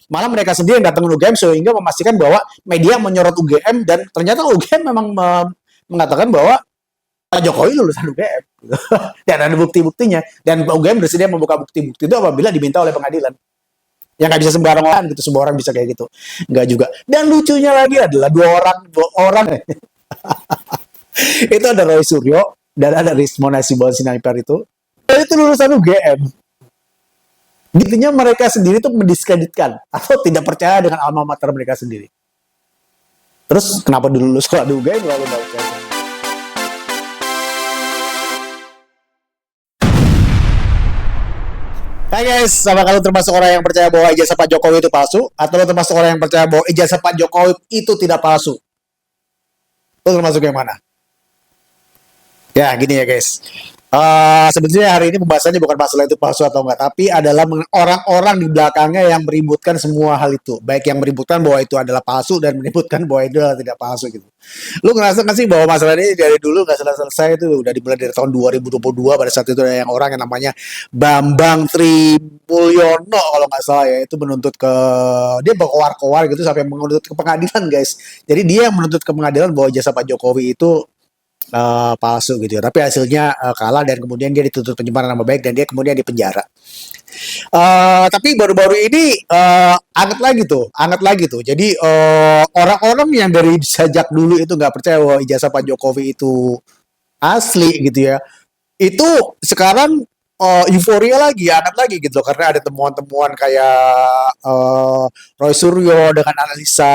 Malah mereka sendiri yang datang ke UGM sehingga memastikan bahwa media menyorot UGM dan ternyata UGM memang mengatakan bahwa Pak Jokowi lulusan UGM. Dan ada bukti-buktinya. Dan UGM bersedia membuka bukti-bukti itu apabila diminta oleh pengadilan. Yang nggak bisa sembarangan gitu, semua orang bisa kayak gitu. Nggak juga. Dan lucunya lagi adalah dua orang itu ada Roy Suryo dan ada Rismon Hasibuan Sinaipar itu. Dan itu lulusan UGM. Intinya mereka sendiri tuh mendiskreditkan atau tidak percaya dengan alma mater mereka sendiri. Terus kenapa dulu lulus sekolah di UGM lalu nggak percaya? Hai guys, sama kalau termasuk orang yang percaya bahwa ijazah Pak Jokowi itu palsu, atau lo termasuk orang yang percaya bahwa ijazah Pak Jokowi itu tidak palsu? Lo termasuk yang mana? Ya, gini ya guys. Sebetulnya hari ini pembahasannya bukan masalah itu palsu atau enggak, tapi adalah orang-orang di belakangnya yang meributkan semua hal itu. Baik yang meributkan bahwa itu adalah palsu dan meributkan bahwa itu adalah tidak palsu gitu. Lu ngerasa nggak sih bahwa masalah ini dari dulu nggak selesai itu udah dimulai dari tahun 2022 pada saat itu ada yang orang yang namanya Bambang Tri Mulyono kalau nggak salah ya, itu menuntut ke dia berkoar-koar gitu sampai menuntut ke pengadilan guys. Jadi dia yang menuntut ke pengadilan bahwa jasa Pak Jokowi itu palsu gitu ya. Tapi hasilnya kalah dan kemudian dia dituntut pencemaran nama baik dan dia kemudian dipenjara. Tapi baru-baru ini anget lagi tuh. Jadi orang-orang yang dari sejak dulu itu nggak percaya bahwa ijazah Pak Jokowi itu asli gitu ya. Itu sekarang euforia lagi, anget lagi gitu karena ada temuan-temuan kayak Roy Suryo dengan analisa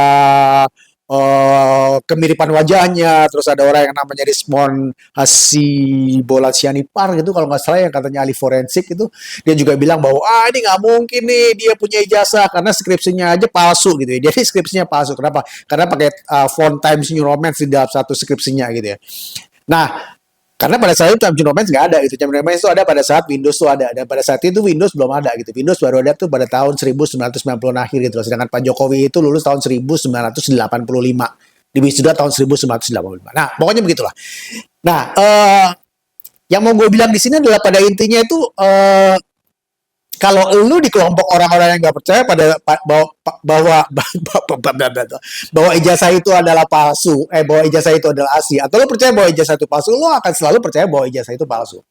kemiripan wajahnya, terus ada orang yang namanya Rismon Hasibuan Sinaipar gitu kalau nggak salah yang katanya ahli forensik itu, dia juga bilang bahwa ini nggak mungkin nih dia punya ijazah karena skripsinya aja palsu gitu ya. Jadi skripsinya palsu, kenapa? Karena pakai font Times New Roman di dalam satu skripsinya gitu ya. Nah, karena pada saat itu Times New Roman nggak ada gitu. Times New Roman itu ada pada saat Windows itu ada. Dan pada saat itu Windows belum ada gitu. Windows baru ada tuh pada tahun 1990 akhir gitu. Sedangkan Pak Jokowi itu lulus tahun 1985. Di wisuda tahun 1985. Nah, pokoknya begitulah. Nah, yang mau gue bilang di sini adalah pada intinya itu kalau lu di kelompok orang-orang yang nggak percaya bahwa ijazah itu adalah palsu, bahwa ijazah itu adalah asli, atau lu percaya bahwa ijazah itu palsu, lu akan selalu percaya bahwa ijazah itu palsu.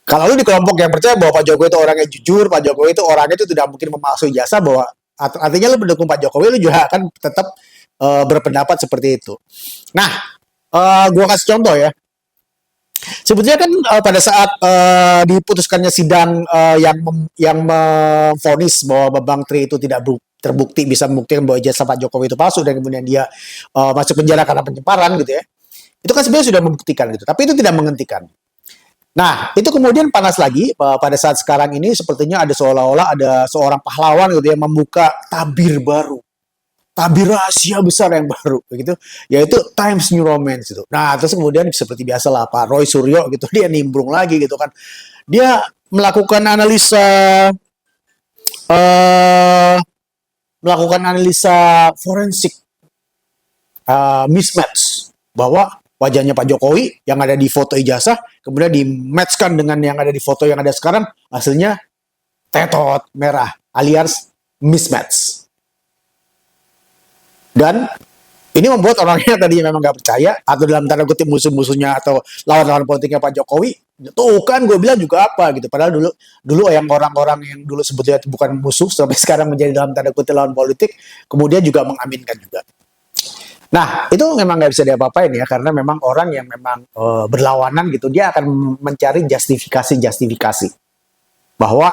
Kalau lu di kelompok yang percaya bahwa Pak Jokowi itu orangnya jujur, Pak Jokowi itu orangnya itu tidak mungkin memalsu ijazah, bahwa artinya lu mendukung Pak Jokowi, lu juga akan tetap berpendapat seperti itu. Nah, gua kasih contoh ya. Sebetulnya kan pada saat diputuskannya sidang yang memvonis bahwa Bambang Tri itu tidak terbukti bisa membuktikan bahwa ijazah Pak Jokowi itu palsu dan kemudian dia masuk penjara karena pencemaran gitu ya. Itu kan sebenarnya sudah membuktikan gitu, tapi itu tidak menghentikan. Nah, itu kemudian panas lagi pada saat sekarang ini sepertinya ada seolah-olah ada seorang pahlawan gitu yang membuka tabir baru. Tabir rahasia besar yang baru begitu, yaitu Times New Roman gitu. Nah, terus kemudian seperti biasa lah Pak Roy Suryo gitu, dia nimbrung lagi gitu kan. Dia melakukan analisa forensik mismatch bahwa wajahnya Pak Jokowi yang ada di foto ijazah kemudian di-matchkan dengan yang ada di foto yang ada sekarang, hasilnya tetot merah alias mismatch. Dan ini membuat orangnya tadi memang nggak percaya atau dalam tanda kutip musuh-musuhnya atau lawan-lawan politiknya Pak Jokowi, tuh kan gue bilang juga apa gitu. Padahal dulu yang orang-orang yang dulu sebetulnya bukan musuh sampai sekarang menjadi dalam tanda kutip lawan politik, kemudian juga mengaminkan juga. Nah, itu memang nggak bisa diapa-apain ya, karena memang orang yang memang berlawanan gitu, dia akan mencari justifikasi bahwa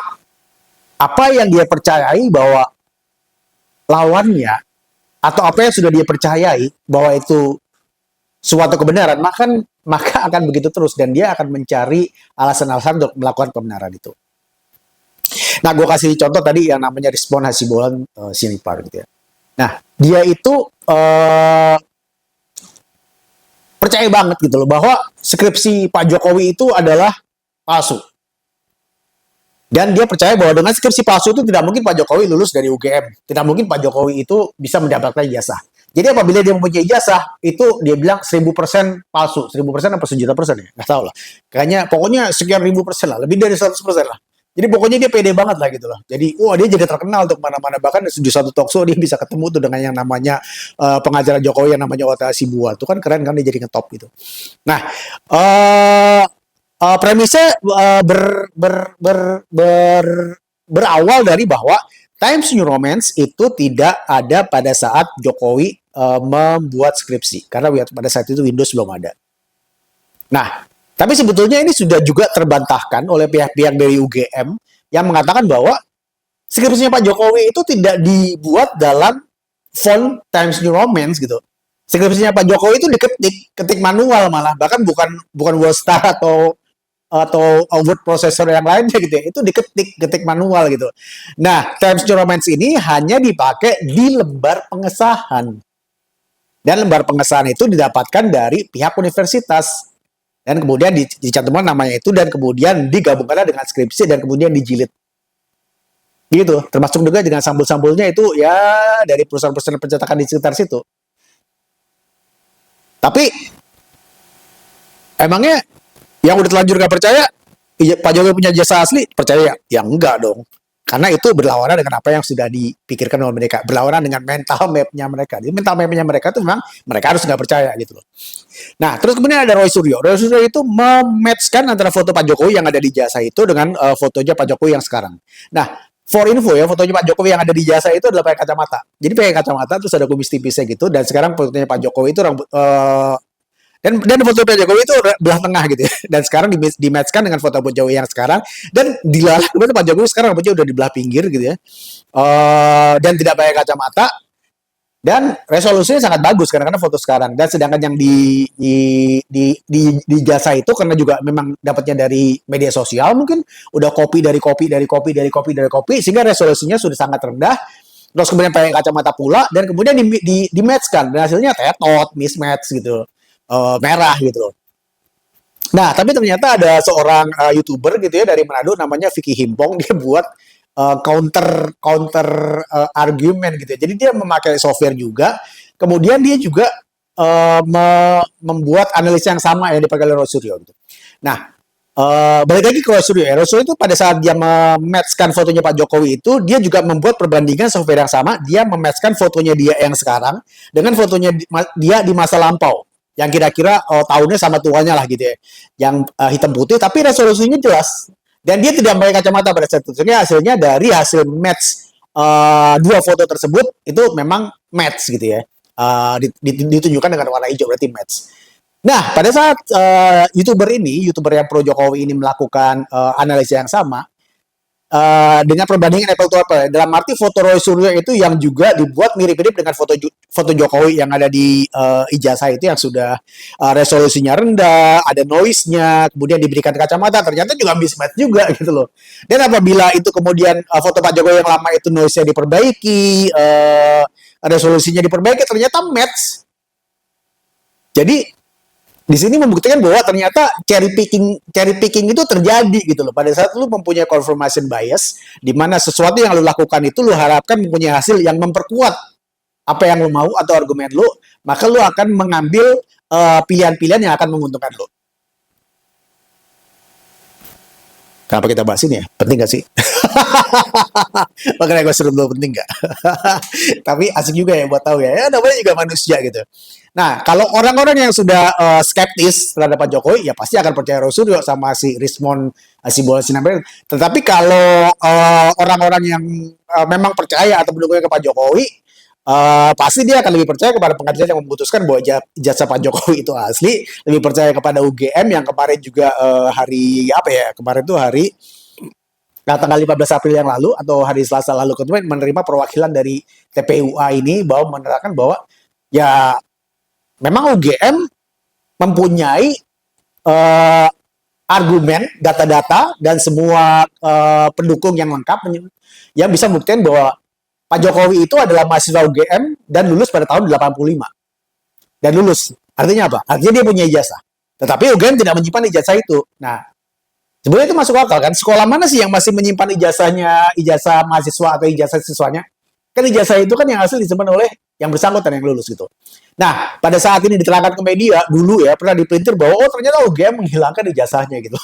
apa yang dia percayai bahwa lawannya atau apa yang sudah dia percayai bahwa itu suatu kebenaran, maka akan begitu terus dan dia akan mencari alasan-alasan untuk melakukan kebenaran itu. Nah, gue kasih contoh tadi yang namanya Rismon Hasibuan Sinaipar gitu ya. Nah, dia itu percaya banget gitu loh bahwa skripsi Pak Jokowi itu adalah palsu. Dan dia percaya bahwa dengan skripsi palsu itu tidak mungkin Pak Jokowi lulus dari UGM. Tidak mungkin Pak Jokowi itu bisa mendapatkan ijazah. Jadi apabila dia mempunyai ijazah, itu dia bilang 1000% palsu. 1000% apa 1.000.000% ya? Nggak tahu lah. Kayaknya pokoknya sekian ribu persen lah. Lebih dari 100% lah. Jadi pokoknya dia pede banget lah gitu loh. Jadi wah dia jadi terkenal untuk mana-mana, bahkan di satu talk show dia bisa ketemu tuh dengan yang namanya pengacara Jokowi yang namanya Ota Hasibuan. Itu kan keren kan, dia jadi ngetop gitu. Nah, eh premisnya berawal dari bahwa Times New Romance itu tidak ada pada saat Jokowi membuat skripsi, karena pada saat itu Windows belum ada. Nah, tapi sebetulnya ini sudah juga terbantahkan oleh pihak-pihak dari UGM yang mengatakan bahwa skripsinya Pak Jokowi itu tidak dibuat dalam font Times New Romance gitu. Skripsinya Pak Jokowi itu ketik manual, malah bahkan bukan Word atau word processor yang lainnya gitu ya. Itu ketik manual gitu. Nah, Times New Romance ini hanya dipakai di lembar pengesahan. Dan lembar pengesahan itu didapatkan dari pihak universitas. Dan kemudian dicantumkan namanya itu, dan kemudian digabungkan dengan skripsi, dan kemudian dijilid. Gitu. Termasuk juga dengan sampul-sampulnya itu ya dari perusahaan-perusahaan pencetakan di sekitar situ. Tapi emangnya yang udah terlanjur gak percaya, Pak Jokowi punya jasa asli, percaya? Ya enggak dong. Karena itu berlawanan dengan apa yang sudah dipikirkan oleh mereka. Berlawanan dengan mental map-nya mereka. Jadi mental map-nya mereka itu memang mereka harus nggak percaya gitu loh. Nah, terus kemudian ada Roy Suryo. Roy Suryo itu mematchkan antara foto Pak Jokowi yang ada di jasa itu dengan fotonya Pak Jokowi yang sekarang. Nah, for info ya, fotonya Pak Jokowi yang ada di jasa itu adalah pakai kacamata. Jadi pakai kacamata terus ada kumis tipisnya gitu. Dan sekarang fotonya Pak Jokowi itu dan foto Pak Jokowi itu belah tengah gitu ya. Dan sekarang di-matchkan dengan foto Pak Jokowi yang sekarang. Dan dilalah kemudian Pak Jokowi sekarang rambutnya udah di belah pinggir gitu ya. Dan tidak pakai kacamata. Dan resolusinya sangat bagus karena foto sekarang. Dan sedangkan yang di jasa itu karena juga memang dapatnya dari media sosial, mungkin udah copy sehingga resolusinya sudah sangat rendah. Terus kemudian pakai kacamata pula, dan kemudian di-matchkan, dan hasilnya tetot, mismatch gitu. Merah gitu loh. Nah, tapi ternyata ada seorang YouTuber gitu ya dari Manado namanya Vicky Himpong, dia buat counter argumen gitu ya. Jadi dia memakai software juga, kemudian dia juga membuat analisa yang sama yang dipakai oleh Roy Suryo gitu. Nah, balik lagi ke Roy Suryo ya. Roy Suryo itu pada saat dia mematchkan fotonya Pak Jokowi itu, dia juga membuat perbandingan software yang sama. Dia mematchkan fotonya dia yang sekarang dengan fotonya dia di masa lampau, yang kira-kira tahunnya sama tuanya lah gitu ya, yang hitam putih tapi resolusinya jelas, dan dia tidak pakai kacamata pada saat itu. Hasilnya dari hasil match dua foto tersebut itu memang match gitu ya, ditunjukkan dengan warna hijau, berarti match. Nah, pada saat YouTuber yang pro Jokowi ini melakukan analisa yang sama, dengan perbandingan apple to apple. Dalam arti foto Roy Suryo itu yang juga dibuat mirip-mirip dengan foto Jokowi yang ada di ijazah itu, yang sudah resolusinya rendah, ada noise-nya, kemudian diberikan kacamata, ternyata juga mismatch juga gitu loh. Dan apabila itu kemudian foto Pak Jokowi yang lama itu noise-nya diperbaiki, resolusinya diperbaiki, ternyata match. Jadi di sini membuktikan bahwa ternyata cherry picking itu terjadi gitu loh. Pada saat lu mempunyai confirmation bias, di mana sesuatu yang lu lakukan itu lu harapkan mempunyai hasil yang memperkuat apa yang lu mau atau argumen lu, maka lu akan mengambil pilihan-pilihan yang akan menguntungkan lu. Kenapa kita bahas ini ya? Penting gak sih? Makanya gue seru dulu, penting gak? Tapi asik juga ya buat tahu ya. Namanya juga manusia gitu. Nah, kalau orang-orang yang sudah skeptis terhadap Pak Jokowi, ya pasti akan percaya Roy Suryo sama si Rismond Hasibuan Sinambela. Tetapi kalau orang-orang yang memang percaya atau mendukungnya ke Pak Jokowi, pasti dia akan lebih percaya kepada pengadilan yang memutuskan bahwa jasa Pak Jokowi itu asli, lebih percaya kepada UGM yang kemarin juga hari apa ya, kemarin itu hari tanggal 15 April yang lalu atau hari Selasa lalu kemarin menerima perwakilan dari TPUA ini bahwa menerangkan bahwa ya memang UGM mempunyai argumen, data-data, dan semua pendukung yang lengkap yang bisa membuktikan bahwa Pak Jokowi itu adalah mahasiswa UGM dan lulus pada tahun 85. Dan lulus. Artinya apa? Artinya dia punya ijazah. Tetapi UGM tidak menyimpan ijazah itu. Nah, sebenarnya itu masuk akal kan? Sekolah mana sih yang masih menyimpan ijazahnya, ijazah mahasiswa atau ijazah siswanya? Kan ijazah itu kan yang hasil disimpan oleh yang bersangkutan yang lulus gitu. Nah, pada saat ini diterangkan ke media, dulu ya pernah dipelintir bahwa ternyata UGM menghilangkan ijazahnya gitu.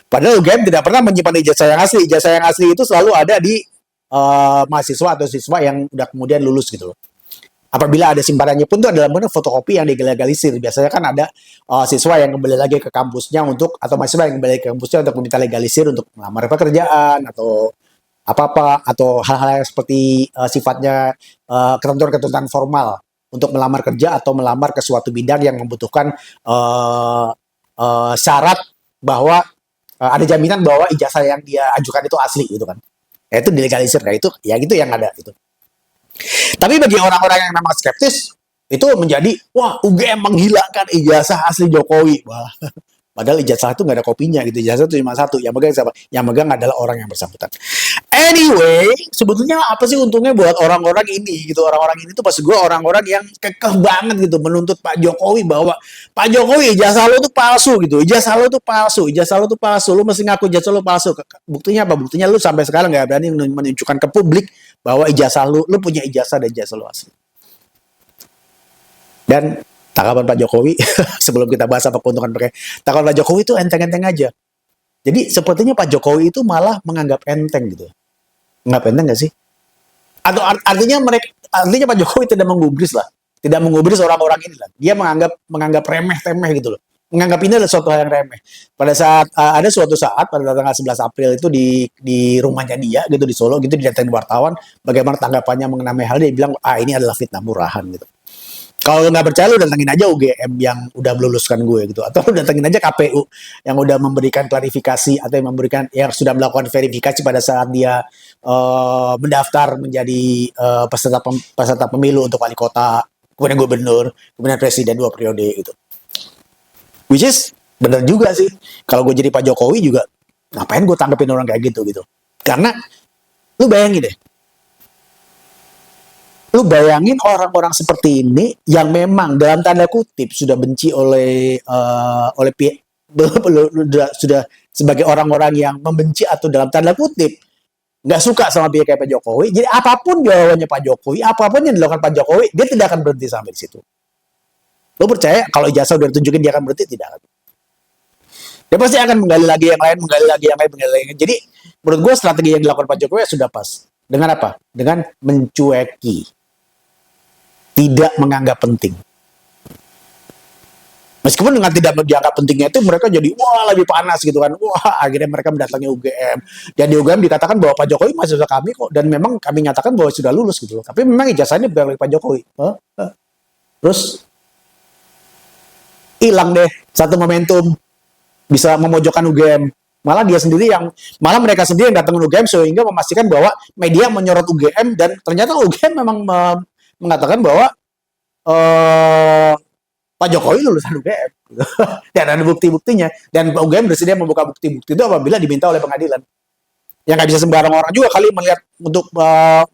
Padahal UGM tidak pernah menyimpan ijazah yang asli. Ijazah yang asli itu selalu ada di mahasiswa atau siswa yang udah kemudian lulus gitu loh. Apabila ada simpanannya pun itu adalah bentuk fotokopi yang dilegalisir. Biasanya kan ada siswa yang kembali lagi ke kampusnya untuk, atau mahasiswa yang kembali ke kampusnya untuk meminta legalisir untuk melamar pekerjaan atau apa-apa, atau hal-hal yang seperti sifatnya ketentuan-ketentuan formal untuk melamar kerja atau melamar ke suatu bidang yang membutuhkan syarat bahwa ada jaminan bahwa ijazah yang dia ajukan itu asli gitu kan. Ya, itu dilegalisir kayak itu, ya gitu yang ada gitu. Tapi bagi orang-orang yang memang skeptis, itu menjadi, wah UGM menghilangkan ijazah asli Jokowi. Wah, padahal ijazah itu nggak ada kopinya gitu. Ijazah itu cuma satu. Yang megang siapa? Yang megang adalah orang yang bersangkutan. Anyway, sebetulnya apa sih untungnya buat orang-orang ini gitu? Orang-orang ini tuh pas gue orang-orang yang kekeh banget gitu menuntut Pak Jokowi bahwa Pak Jokowi ijazah lo tuh palsu gitu. Ijazah lo tuh palsu. Ijazah lo tuh palsu. Lo mesti ngaku ijazah lo palsu. Buktinya apa? Buktinya lo sampai sekarang nggak berani menunjukkan ke publik bahwa ijazah lo punya ijazah dan ijazah lo asli. Dan tanggapan Pak Jokowi sebelum kita bahas apa keuntungan pakai, tanggapan Pak Jokowi itu enteng-enteng aja. Jadi sepertinya Pak Jokowi itu malah menganggap enteng gitu. Nggak enteng nggak sih? Atau artinya Pak Jokowi tidak menggubris lah, tidak menggubris orang-orang ini lah. Dia menganggap remeh-temeh gitu loh. Menganggap ini adalah suatu hal yang remeh. Pada saat ada suatu saat pada tanggal 11 April itu di rumahnya dia gitu di Solo gitu didatangin wartawan, bagaimana tanggapannya mengenai hal dia bilang ini adalah fitnah murahan gitu. Kalau lu nggak percaya lu datengin aja UGM yang udah meluluskan gue gitu, atau lu datengin aja KPU yang udah memberikan klarifikasi atau yang sudah melakukan verifikasi pada saat dia mendaftar menjadi peserta pemilu untuk wali kota, kemudian gubernur, kemudian presiden 2 periode gitu. Which is bener juga sih. Kalau gue jadi Pak Jokowi juga ngapain gue tanggepin orang kayak gitu gitu. Karena lu bayangin deh. Lu bayangin orang-orang seperti ini yang memang dalam tanda kutip sudah benci oleh sudah sebagai orang-orang yang membenci atau dalam tanda kutip nggak suka sama pihak Pak Jokowi. Jadi apapun jawabannya Pak Jokowi, apapun yang dilakukan Pak Jokowi, dia tidak akan berhenti sampai di situ. Lo percaya kalau ijazah udah ditunjukin dia akan berhenti? Tidak akan. Dia pasti akan menggali lagi yang lain, menggali lagi yang lain, menggali lagi. Jadi menurut gue strategi yang dilakukan Pak Jokowi sudah pas. Dengan apa? Dengan mencueki, tidak menganggap penting. Meskipun dengan tidak dianggap pentingnya itu mereka jadi wah lebih panas gitu kan. Wah akhirnya mereka mendatangi UGM. Dan di UGM dikatakan bahwa Pak Jokowi mahasiswa kami kok. Dan memang kami nyatakan bahwa sudah lulus gitu loh. Tapi memang ijazahnya bukan oleh Pak Jokowi. Terus hilang deh satu momentum bisa memojokkan UGM. Malah mereka sendiri yang datang ke UGM sehingga memastikan bahwa media menyorot UGM dan ternyata UGM memang mengatakan bahwa Pak Jokowi lulusan UGM dan ada bukti-buktinya dan UGM bersedia membuka bukti-bukti itu apabila diminta oleh pengadilan. Yang nggak bisa sembarang orang juga kali melihat untuk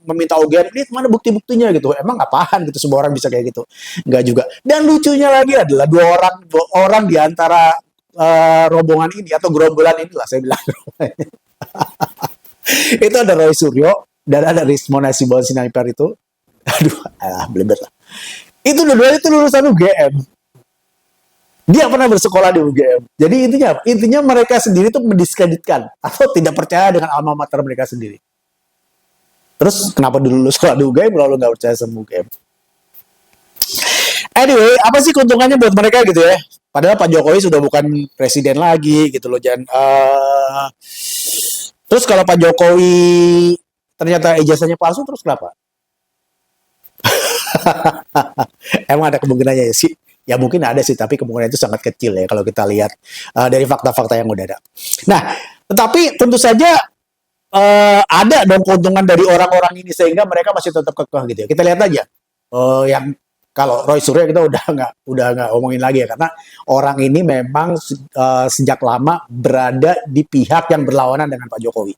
meminta UGM ini mana bukti-buktinya gitu. Emang apaan gitu semua orang bisa kayak gitu? Nggak juga. Dan lucunya lagi adalah dua orang di antara rombongan ini atau gerombolan inilah saya bilang. Itu ada Roy Suryo dan ada Rismon Hasibuan Sinaipar itu. Aduh, belibet lah. Itu dua-duanya itu lulusan UGM. Dia pernah bersekolah di UGM. Jadi intinya mereka sendiri tuh mendiskreditkan atau tidak percaya dengan alma mater mereka sendiri. Terus kenapa dulu sekolah di UGM kalau nggak percaya sama UGM? Anyway, apa sih keuntungannya buat mereka gitu ya? Padahal Pak Jokowi sudah bukan presiden lagi gitu loh. Terus kalau Pak Jokowi ternyata ijazahnya palsu, terus kenapa? Emang ada kemungkinannya sih? Ya mungkin ada sih, tapi kemungkinan itu sangat kecil ya kalau kita lihat dari fakta-fakta yang udah ada. Nah, tetapi tentu saja ada dong keuntungan dari orang-orang ini sehingga mereka masih tetap kekeh gitu ya. Kita lihat aja yang kalau Roy Suryo kita udah nggak omongin lagi ya karena orang ini memang sejak lama berada di pihak yang berlawanan dengan Pak Jokowi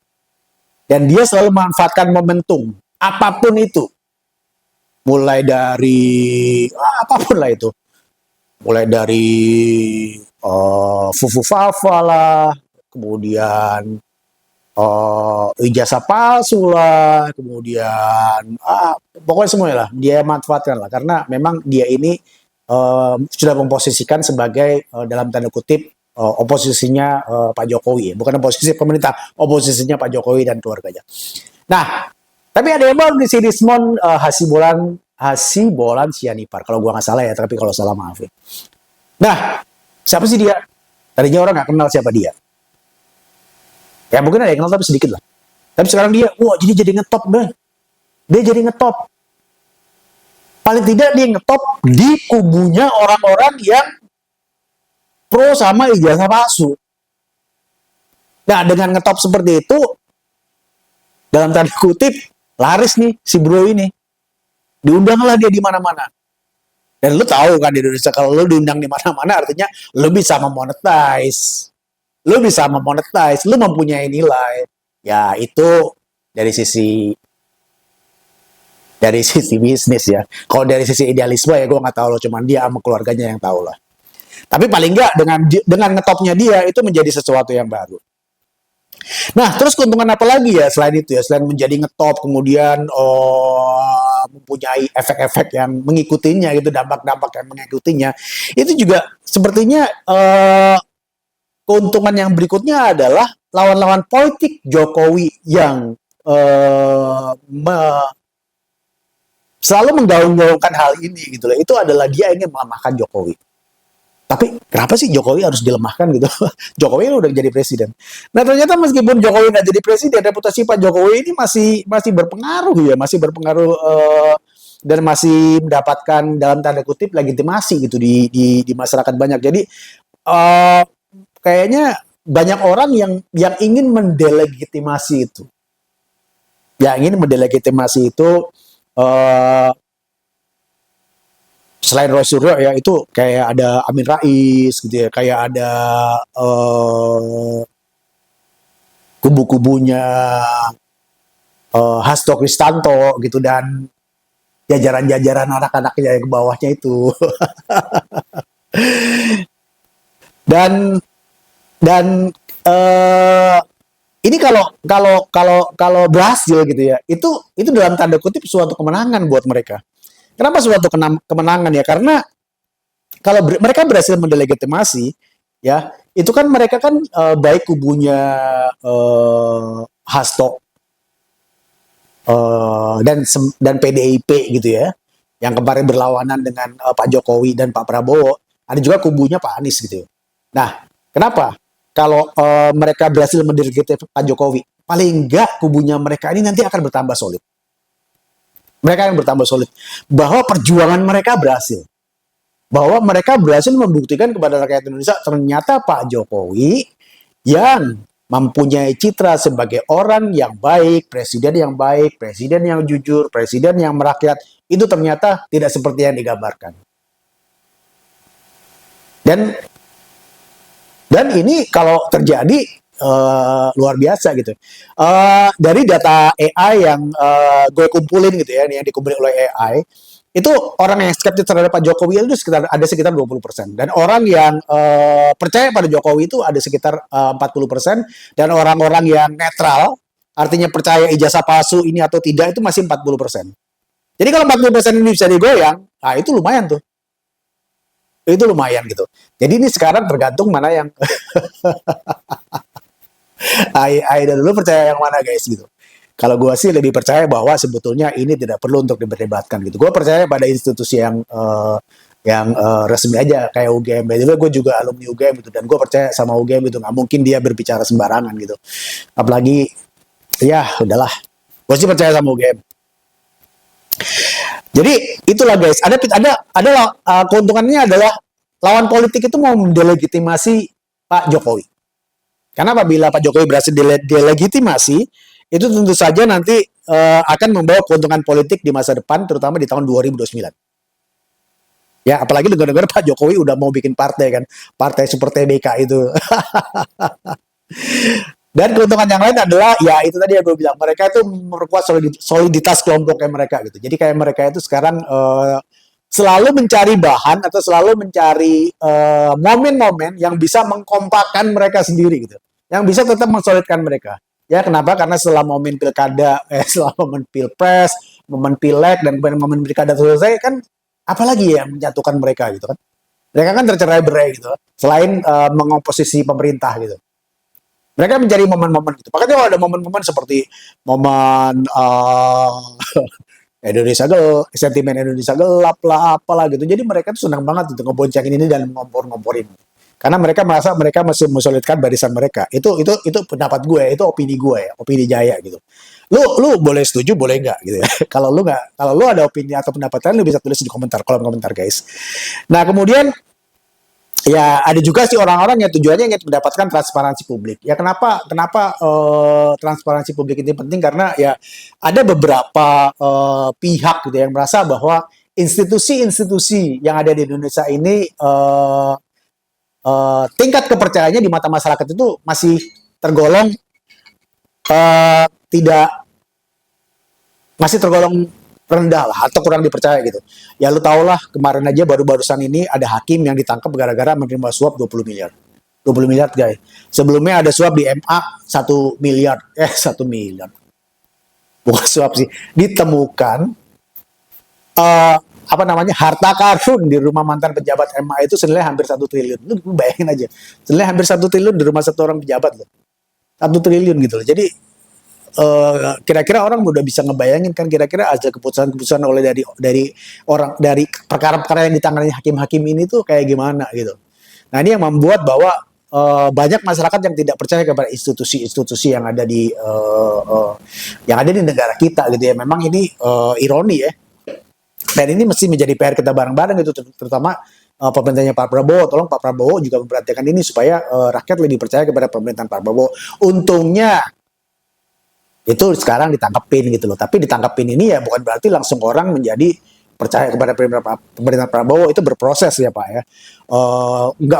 dan dia selalu memanfaatkan momentum apapun itu. Mulai dari apapun lah itu, mulai dari Fufu Fafa lah, kemudian ijazah palsu lah, kemudian pokoknya semuanya lah dia manfaatkan lah karena memang dia ini sudah memposisikan sebagai dalam tanda kutip oposisinya Pak Jokowi, bukan oposisi pemerintah, oposisinya Pak Jokowi dan keluarganya. Nah, tapi ada yang baru di sini, Desmond Hasibuan Sianipar, kalau gua nggak salah ya, tapi kalau salah maaf ya. Nah, siapa sih dia? Tadinya orang nggak kenal siapa dia. Ya mungkin ada yang kenal tapi sedikit lah. Tapi sekarang dia, wah jadi ngetop deh. Dia jadi ngetop. Paling tidak dia ngetop di kubunya orang-orang yang pro sama ijazah palsu. Nah, dengan ngetop seperti itu, dalam tanda kutip, laris nih si bro ini. Diundanglah dia di mana-mana. Dan lu tahu kan di Indonesia, kalau lu diundang di mana-mana artinya lu bisa memonetize. Lu bisa memonetize, lu mempunyai nilai. Ya, itu dari sisi bisnis ya. Kalau dari sisi idealisme ya gue nggak tahu loh, cuman dia sama keluarganya yang tahu lah. Tapi paling nggak dengan ngetopnya dia itu menjadi sesuatu yang baru. Nah, terus keuntungan apa lagi ya selain itu ya? Selain menjadi ngetop, kemudian mempunyai efek-efek yang mengikutinya gitu, dampak-dampak yang mengikutinya. Itu juga sepertinya keuntungan yang berikutnya adalah lawan-lawan politik Jokowi yang selalu menggaung-gaungkan hal ini gitu loh. Itu adalah dia ingin melemahkan Jokowi. Tapi kenapa sih Jokowi harus dilemahkan gitu? Jokowi udah jadi presiden. Nah ternyata meskipun Jokowi nggak jadi presiden, reputasi Pak Jokowi ini masih berpengaruh ya, masih berpengaruh dan masih mendapatkan dalam tanda kutip legitimasi gitu di masyarakat banyak. Jadi kayaknya banyak orang yang ingin mendelegitimasi itu. Yang ingin mendelegitimasi itu selain Roy Suryo ya, itu kayak ada Amin Rais gitu ya, kayak ada kubu-kubunya Hasto Kristanto gitu, dan jajaran-jajaran anak-anaknya yang ke bawahnya itu. dan ini kalau berhasil gitu ya, itu dalam tanda kutip suatu kemenangan buat mereka. Kenapa suatu kemenangan ya? Karena kalau mereka berhasil mendelegitimasi, ya itu kan mereka kan baik kubunya Hasto dan PDIP gitu ya, yang kemarin berlawanan dengan Pak Jokowi dan Pak Prabowo. Ada juga kubunya Pak Anies gitu. Nah, kenapa? Kalau mereka berhasil mendelegitimasi Pak Jokowi, paling enggak kubunya mereka ini nanti akan bertambah solid. Mereka yang bertambah solid, bahwa perjuangan mereka berhasil, bahwa mereka berhasil membuktikan kepada rakyat Indonesia ternyata Pak Jokowi yang mempunyai citra sebagai orang yang baik, presiden yang jujur, presiden yang merakyat, itu ternyata tidak seperti yang digambarkan. Dan ini kalau terjadi luar biasa gitu. Dari data AI yang gue kumpulin gitu ya, yang dikumpulin oleh AI, itu orang yang skeptis terhadap Pak Jokowi itu ada sekitar 20%, dan orang yang percaya pada Jokowi itu ada sekitar 40%, dan orang-orang yang netral, artinya percaya ijazah palsu ini atau tidak, itu masih 40%. Jadi kalau 40% ini bisa digoyang, nah itu lumayan tuh. Itu lumayan gitu. Jadi ini sekarang tergantung mana yang Aida dulu percaya yang mana guys gitu. Kalau gue sih lebih percaya bahwa sebetulnya ini tidak perlu untuk diperdebatkan gitu. Gue percaya pada institusi yang resmi aja kayak UGM. Dulu gue juga alumni UGM gitu, dan gue percaya sama UGM itu, nggak mungkin dia berbicara sembarangan gitu. Apalagi ya udahlah, gue sih percaya sama UGM. Jadi itulah guys. Ada keuntungannya adalah lawan politik itu mau mendelegitimasi Pak Jokowi. Karena apabila Pak Jokowi berhasil delegitimasi, itu tentu saja nanti akan membawa keuntungan politik di masa depan, terutama di tahun 2029. Ya, apalagi negara-negara Pak Jokowi udah mau bikin partai kan, partai super TBK itu. Dan keuntungan yang lain adalah, ya itu tadi yang gue bilang, mereka itu memperkuat soliditas kelompoknya mereka gitu. Jadi kayak mereka itu sekarang selalu mencari bahan atau selalu mencari momen-momen yang bisa mengkompakkan mereka sendiri gitu, yang bisa tetap mensolidkan mereka. Ya kenapa? Karena setelah momen pilkada, setelah momen pilpres, momen pileg, dan momen pilkada selesai kan, apalagi ya yang menyatukan mereka gitu kan. Mereka kan tercerai-berai gitu. Selain mengoposisi pemerintah gitu. Mereka mencari momen-momen gitu. Makanya kalau ada momen-momen seperti momen Indonesia gelap, sentimen Indonesia gelap lah, apalah gitu. Jadi mereka tuh senang banget gitu ngeboncengin ini dan ngompor-ngomporin. Karena mereka merasa mereka masih mensolidkan barisan mereka. Itu pendapat gue, itu opini gue ya, opini Jaya gitu. Lu boleh setuju, boleh enggak gitu ya. Kalau lu ada opini atau pendapat lain, lu bisa tulis di komentar, kolom komentar guys. Nah kemudian ya ada juga sih orang-orang yang tujuannya ingin mendapatkan transparansi publik. Ya kenapa kenapa transparansi publik ini penting karena ya ada beberapa pihak gitu yang merasa bahwa institusi-institusi yang ada di Indonesia ini tingkat kepercayaannya di mata masyarakat itu masih tergolong tidak masih tergolong rendah lah atau kurang dipercaya gitu. Ya lu tau lah kemarin aja baru-barusan ini ada hakim yang ditangkap gara-gara menerima suap 20 miliar. 20 miliar guys. Sebelumnya ada suap di MA 1 miliar. 1 miliar. Bukan suap sih. Ditemukan apa namanya harta karun di rumah mantan pejabat MA itu senilai hampir 1 triliun. Lu bayangin aja. Senilai hampir 1 triliun di rumah satu orang pejabat loh. 1 triliun gitu loh. Jadi kira-kira orang udah bisa ngebayangin kan kira-kira aja keputusan-keputusan oleh dari perkara-perkara yang ditangani hakim-hakim ini tuh kayak gimana gitu. Nah ini yang membuat bahwa banyak masyarakat yang tidak percaya kepada institusi-institusi yang ada di negara kita gitu ya. Memang ini ironi ya. Dan ini mesti menjadi PR kita bareng-bareng gitu, terutama pemerintahnya Pak Prabowo. Tolong Pak Prabowo juga memperhatikan ini supaya rakyat lebih percaya kepada pemerintahan Pak Prabowo. Untungnya itu sekarang ditangkepin gitu loh. Tapi ditangkepin ini ya bukan berarti langsung orang menjadi percaya kepada pemerintahan Prabowo. Itu berproses ya Pak ya.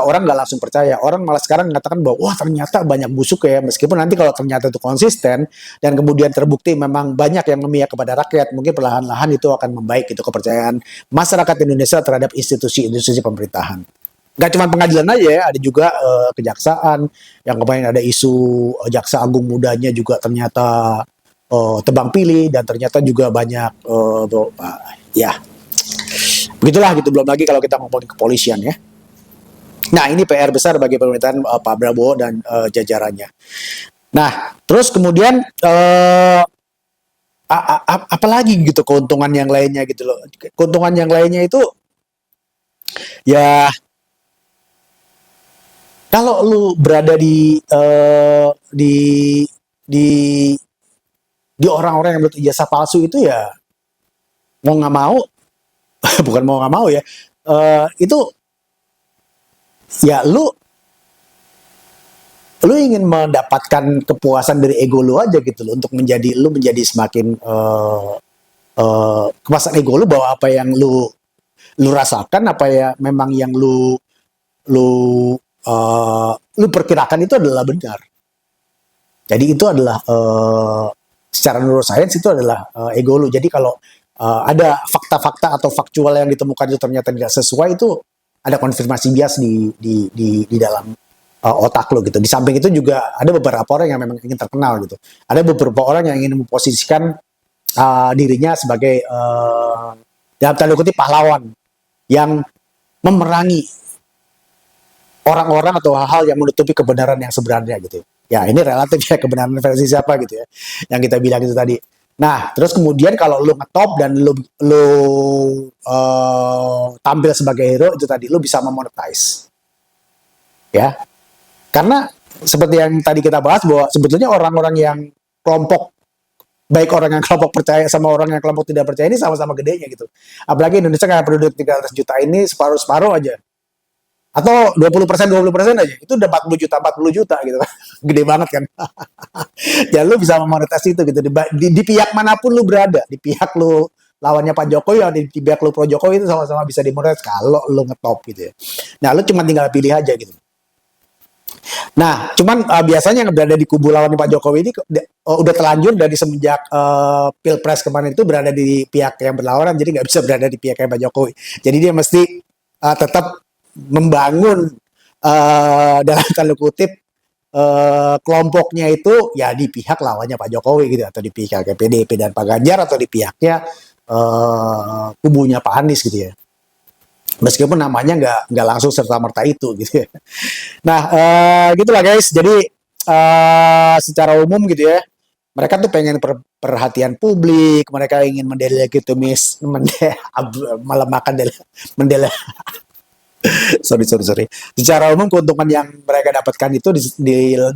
Orang nggak langsung percaya. Orang malah sekarang mengatakan bahwa wah ternyata banyak busuk ya. Meskipun nanti kalau ternyata itu konsisten dan kemudian terbukti memang banyak yang memihak kepada rakyat, mungkin perlahan-lahan itu akan membaik gitu kepercayaan masyarakat Indonesia terhadap institusi-institusi pemerintahan. Gak cuma pengadilan aja ya, ada juga kejaksaan yang kemarin ada isu jaksa agung mudanya juga ternyata tebang pilih dan ternyata juga banyak ya begitulah gitu. Belum lagi kalau kita ngomongin kepolisian ya. Nah ini PR besar bagi pemerintahan Pak Prabowo dan jajarannya. Nah terus kemudian apalagi gitu keuntungan yang lainnya gitu loh. Keuntungan yang lainnya itu ya kalau lu berada di di di orang-orang yang berarti ijazah palsu itu ya mau nggak mau bukan mau nggak mau ya itu ya lu ingin mendapatkan kepuasan dari ego lu aja gitu loh untuk menjadi semakin kepuasan ego lu bahwa apa yang lu rasakan apa ya memang yang lu perkirakan itu adalah benar. Jadi itu adalah secara neuroscience itu adalah ego lu. Jadi kalau ada fakta-fakta atau faktual yang ditemukan itu ternyata tidak sesuai, itu ada konfirmasi bias di dalam otak lo gitu. Di samping itu juga ada beberapa orang yang memang ingin terkenal gitu. Ada beberapa orang yang ingin memposisikan dirinya sebagai dalam tanda kutip pahlawan yang memerangi orang-orang atau hal-hal yang menutupi kebenaran yang sebenarnya gitu. Ya ini relatif ya kebenaran versi siapa gitu ya. Yang kita bilang itu tadi. Nah terus kemudian kalau lu ngetop dan lu tampil sebagai hero itu tadi lu bisa memonetize. Ya. Karena seperti yang tadi kita bahas bahwa sebetulnya orang-orang yang kelompok baik orang yang kelompok percaya sama orang yang kelompok tidak percaya ini sama-sama gedenya gitu. Apalagi Indonesia kayak penduduk 300 juta ini separuh-separuh aja. Atau 20% aja. Itu udah 40 juta gitu kan. Gede banget kan. Ya lu bisa memonetasi itu gitu. Di pihak manapun lu berada, di pihak lu lawannya Pak Jokowi atau di pihak lu pro Jokowi itu sama-sama bisa dimonetisasi kalau lu ngetop gitu ya. Nah, lu cuma tinggal pilih aja gitu. Nah, cuman biasanya yang berada di kubu lawan Pak Jokowi ini udah terlanjur dari semenjak Pilpres kemarin itu berada di pihak yang berlawanan, jadi nggak bisa berada di pihak Pak Jokowi. Jadi dia mesti tetap membangun dalam tanda kutip kelompoknya itu ya di pihak lawannya Pak Jokowi gitu atau di pihak PDIP dan Pak Ganjar atau di pihaknya kubunya Pak Anies gitu ya. Meskipun namanya nggak langsung serta merta itu gitu ya. Nah, gitulah guys. Jadi secara umum gitu ya, mereka tuh pengen perhatian publik, mereka ingin mendelegitimis, melemahkan, mendele, sorry. Secara umum keuntungan yang mereka dapatkan itu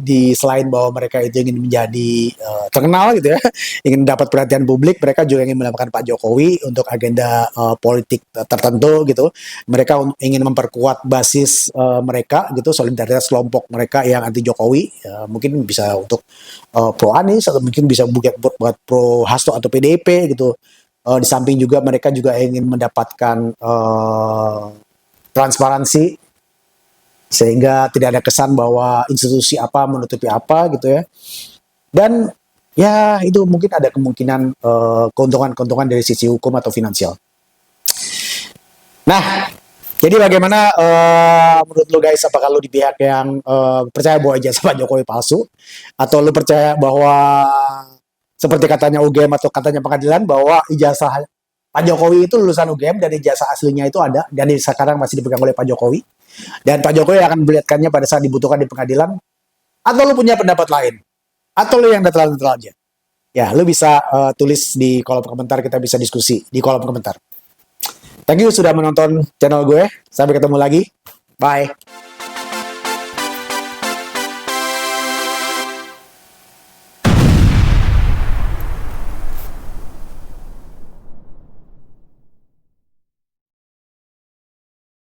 di selain bahwa mereka itu ingin menjadi terkenal gitu ya, ingin dapat perhatian publik, mereka juga ingin mendapatkan Pak Jokowi untuk agenda politik tertentu gitu. Mereka ingin memperkuat basis mereka gitu, solidaritas kelompok mereka yang anti Jokowi, mungkin bisa untuk pro Anies atau mungkin bisa buat pro Hasto atau PDIP gitu. Di samping juga mereka juga ingin mendapatkan transparansi sehingga tidak ada kesan bahwa institusi apa menutupi apa gitu ya. Dan ya itu mungkin ada kemungkinan keuntungan-keuntungan dari sisi hukum atau finansial. Nah, jadi bagaimana menurut lu guys, apakah lu di pihak yang percaya bahwa ijazah Pak Jokowi palsu, atau lu percaya bahwa seperti katanya UGM atau katanya pengadilan bahwa ijazah Pak Jokowi itu lulusan UGM dan ijazah aslinya itu ada dan sekarang masih dipegang oleh Pak Jokowi, dan Pak Jokowi akan memperlihatkannya pada saat dibutuhkan di pengadilan? Atau lu punya pendapat lain? Atau lu yang netral-netral aja? Ya, lu bisa tulis di kolom komentar, kita bisa diskusi di kolom komentar. Thank you sudah menonton channel gue. Sampai ketemu lagi. Bye.